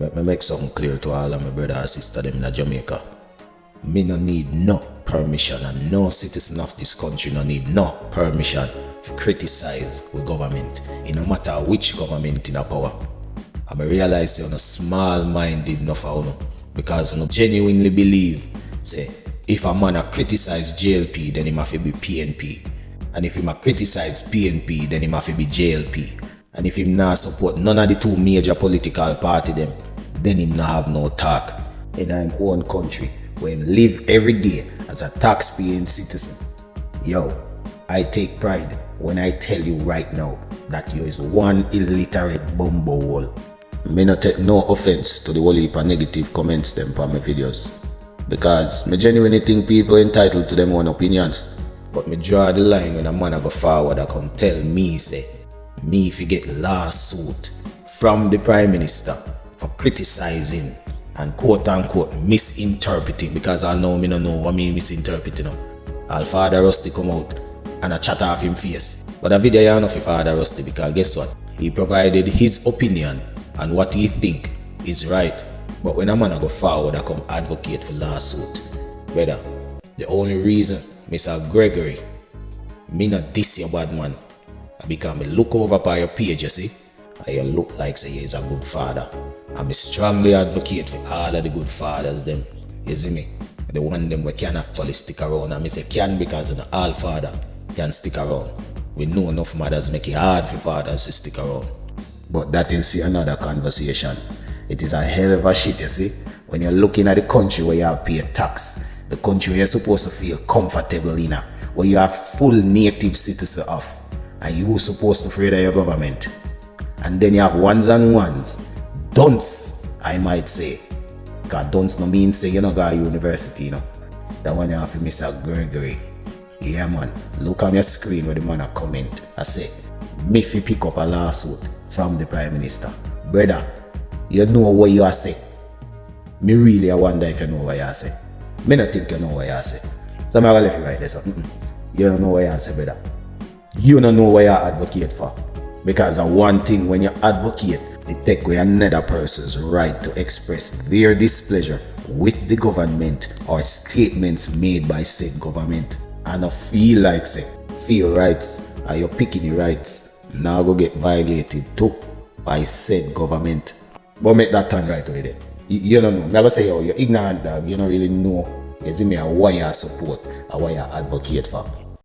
Let me make something clear to all of my brother and sister them in Jamaica. Me no need no permission, and no citizen of this country no need no permission to criticize the government, no matter which government in a power. I realize you're small-minded enough for you, because you genuinely believe, say, if a man a criticize JLP, then he must be PNP. And if he ma criticize PNP, then he must be JLP. And if he not support none of the two major political party them, then he not have no talk in his own country, where he live every day as a tax-paying citizen. Yo, I take pride when I tell you right now that you is one illiterate bumbo hole. Me not take no offense to the whole heap of negative comments them from my videos, because me genuinely think people entitled to them own opinions. But me draw the line when a man a go forward and come tell me, say, me if you get lawsuit from the Prime Minister for criticizing and quote-unquote misinterpreting, because I know me no know what me misinterpreting. All Father Rusty come out and a chat off him face. But the video you know for Father Rusty, because guess what? He provided his opinion and what he think is right. But when a man a go forward and come advocate for lawsuit, brother, the only reason Mr. Gregory, me not diss your bad man, because me look over by your page, you see, and you look like say he is a good father. And me strongly advocate for all of the good fathers them, you see me? The one them we can actually stick around, and me say can because all father can stick around. We know enough mothers make it hard for fathers to stick around. But that is for another conversation. It is a hell of a shit, you see, when you're looking at the country where you have to pay tax, the country where you're supposed to feel comfortable in, where you have full native citizen of, and you supposed to afraid of your government. And then you have ones and ones, dunce, I might say, because dunce no means say you don't go to university, you know. That one you have to Mr. Gregory. Yeah man, look on your screen where the man a comment. I say, me fi pick up a lawsuit from the Prime Minister. Brother, you know what you are say. Me really I wonder if you know what you are say. Me not think you know what you are say. So I'm gonna let you right there. So, you don't know what you are say, brother. You don't know what you advocate for. Because of one thing, when you advocate, you take away another person's right to express their displeasure with the government or statements made by said government. And I feel like say, feel rights or you're picking the rights now go get violated too by said government. But make that turn right away there. You don't know. Never say, oh, you're ignorant dog. You don't really know. You see me, what you support or what you advocate for.